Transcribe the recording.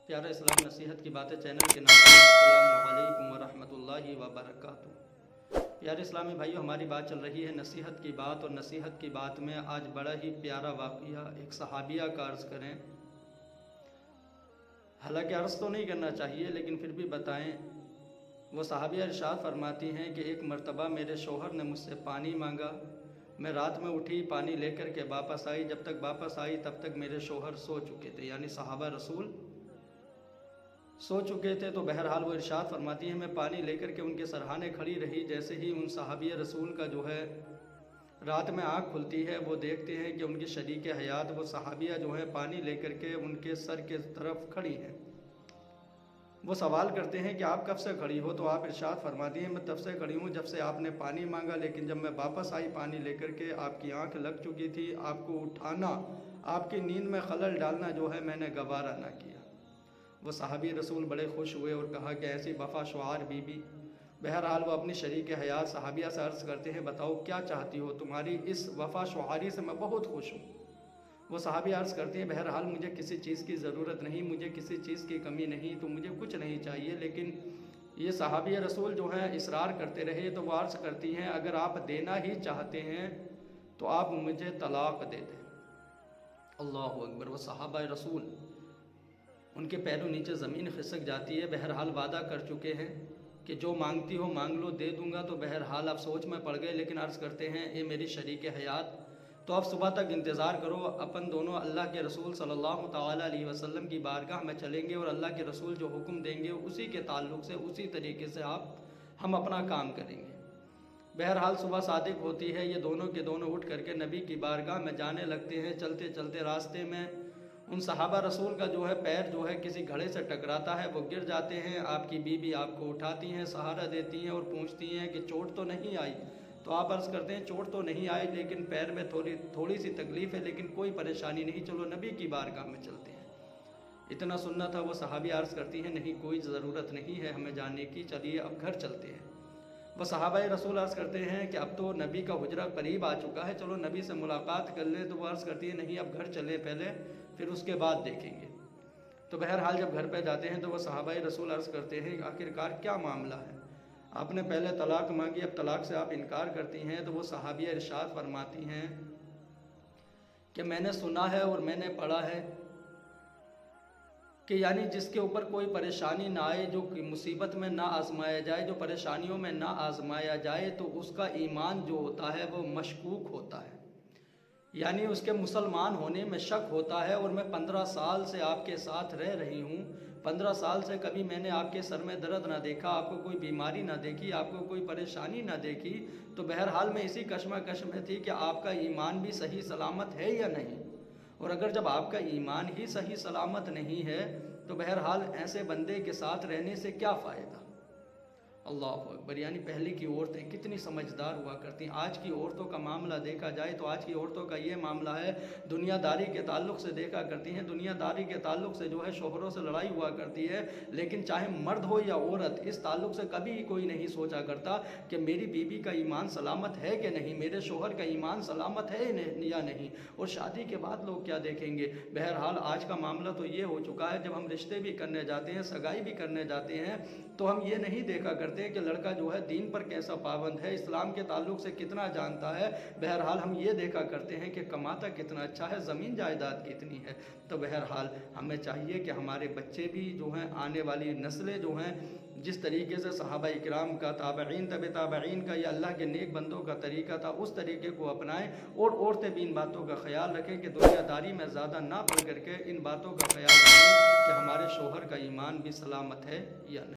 प्यारा इस्लाम नसीहत की बातें चैनल के नाज़रीन, अस्सलामु अलैकुम व रहमतुल्लाहि व बरकातुहू। प्यारे इस्लामी भाइयों, हमारी बात चल रही है नसीहत की बात, और नसीहत की बात में आज बड़ा ही प्यारा वाक़या एक सहाबिया का अर्ज़ करें। हालांकि अर्ज़ तो नहीं करना चाहिए लेकिन फिर भी बताएं। वो सहाबिया इरशाद फरमाती हैं कि एक मरतबा मेरे शोहर ने मुझसे पानी मांगा। मैं रात में उठी, पानी लेकर के वापस आई। जब तक वापस आई तब तक मेरे शोहर सो चुके थे, यानी सहाबा रसूल सो चुके थे। तो बहरहाल वो इरशाद फरमाती हैं, मैं पानी लेकर के उनके सरहाने खड़ी रही। जैसे ही उन सहाबिया रसूल का जो है रात में आँख खुलती है, वो देखते हैं कि उनकी शरीक हयात वो सहाबिया जो है पानी लेकर के उनके सर के तरफ खड़ी हैं। वो सवाल करते हैं कि आप कब से खड़ी हो? तो आप इरशाद फरमाती हैं, मैं तब से खड़ी हूँ जब से आपने पानी मांगा, लेकिन जब मैं वापस आई पानी लेकर के आपकी आँख लग चुकी थी। आपको उठाना, आपकी नींद में खलल डालना जो है मैंने गवारा ना किया। वो सहाबी रसूल बड़े खुश हुए और कहा कि ऐसी वफ़ा शुआर बीबी। बहरहाल वो अपनी शरीक हयात सहाबिया से अर्ज़ करते हैं, बताओ क्या चाहती हो? तुम्हारी इस वफ़ा शुआरी से मैं बहुत खुश हूँ। वो सहाबी अर्ज़ करते हैं, बहरहाल मुझे किसी चीज़ की ज़रूरत नहीं, मुझे किसी चीज़ की कमी नहीं, तो मुझे कुछ नहीं चाहिए। लेकिन ये सहाबी रसूल जो हैं इसरार करते रहे। तो वो अर्ज़ करती हैं, अगर आप देना ही चाहते हैं तो आप मुझे तलाक़ दे दें। अल्लाहु अकबर। वो सहाबा रसूल, उनके पैरों नीचे ज़मीन खिसक जाती है। बहरहाल वादा कर चुके हैं कि जो मांगती हो मांग लो, दे दूंगा। तो बहरहाल आप सोच में पड़ गए, लेकिन अर्ज़ करते हैं, ये मेरी शरीक हयात, तो आप सुबह तक इंतज़ार करो। अपन दोनों अल्लाह के रसूल सल्लल्लाहु ताला अलैहि वसल्लम की बारगाह में चलेंगे और अल्लाह के रसूल जो हुक्म देंगे उसी के ताल्लुक़ से, उसी तरीके से हम अपना काम करेंगे। बहरहाल सुबह सादिक होती है, ये दोनों के दोनों उठ करके नबी की बारगाह में जाने लगते हैं। चलते चलते रास्ते में उन सहाबा रसूल का जो है पैर जो है किसी घड़े से टकराता है, वो गिर जाते हैं। आपकी बीबी आपको उठाती हैं, सहारा देती हैं और पूछती हैं कि चोट तो नहीं आई? तो आप अर्ज़ करते हैं, चोट तो नहीं आई, लेकिन पैर में थोड़ी सी तकलीफ़ है, लेकिन कोई परेशानी नहीं, चलो नबी की बारगाह में चलते हैं। इतना सुनना था। वो सहाबी अर्ज़ करती हैं, नहीं कोई ज़रूरत नहीं है हमें जाने की, चलिए अब घर चलते हैं। वह सहाबा रसूल अर्ज़ करते हैं कि अब तो नबी का हुजरा करीब आ चुका है, चलो नबी से मुलाकात कर लें। तो वो अर्ज़ करती है, नहीं अब घर चलें पहले, फिर उसके बाद देखेंगे। तो बहरहाल जब घर पे जाते हैं तो वह सहाबा रसूल अर्ज़ करते हैं, आखिरकार क्या मामला है? आपने पहले तलाक़ मांगी, अब तलाक़ से आप इनकार करती हैं। तो वो सहाबिया इरशाद फरमाती हैं कि मैंने सुना है और मैंने पढ़ा है कि यानी जिसके ऊपर कोई परेशानी ना आए, जो मुसीबत में ना आजमाया जाए, जो परेशानियों में ना आजमाया जाए, तो उसका ईमान जो होता है वो मशकूक होता है, यानी उसके मुसलमान होने में शक होता है। और मैं 15 साल से आपके साथ रह रही हूँ, 15 साल से कभी मैंने आपके सर में दर्द ना देखा, आपको कोई बीमारी ना देखी, आपको कोई परेशानी ना देखी। तो बहरहाल मैं इसी कश्मकश में थी कि आपका ईमान भी सही सलामत है या नहीं। और अगर जब आपका ईमान ही सही सलामत नहीं है तो बहरहाल ऐसे बंदे के साथ रहने से क्या फ़ायदा। अल्लाह अकबर। यानी पहले की औरतें कितनी समझदार हुआ करती। आज की औरतों का मामला देखा जाए तो आज की औरतों का ये मामला है, दुनियादारी के ताल्लुक़ से देखा करती हैं, दुनियादारी के ताल्लुक़ से जो है शोहरों से लड़ाई हुआ करती है। लेकिन चाहे मर्द हो या औरत, इस ताल्लुक़ से कभी कोई नहीं सोचा करता कि मेरी बीबी का ईमान सलामत है कि नहीं, मेरे शोहर का ईमान सलामत है या नहीं। और शादी के बाद लोग क्या देखेंगे। बहरहाल आज का मामला तो ये हो चुका है, जब हम रिश्ते भी करने जाते हैं, सगाई भी करने जाते हैं, तो हम ये नहीं देखा करते कि लड़का जो है दीन पर कैसा पाबंद है, इस्लाम के ताल्लुक़ से कितना जानता है। बहरहाल हम ये देखा करते हैं कि कमाता कितना अच्छा है, ज़मीन जायदाद कितनी है। तो बहरहाल हमें चाहिए कि हमारे बच्चे भी जो हैं, आने वाली नस्लें जो हैं, जिस तरीके से सहाबा इकराम का, ताबईन, तबे ताबईन का या अल्लाह के नेक बंदों का तरीका था, उस तरीके को अपनाएं। और औरतें भी इन बातों का ख्याल रखें कि दुनियादारी में ज़्यादा ना पड़ करके इन बातों का ख्याल रखें कि हमारे शोहर का ईमान भी सलामत है या नहीं।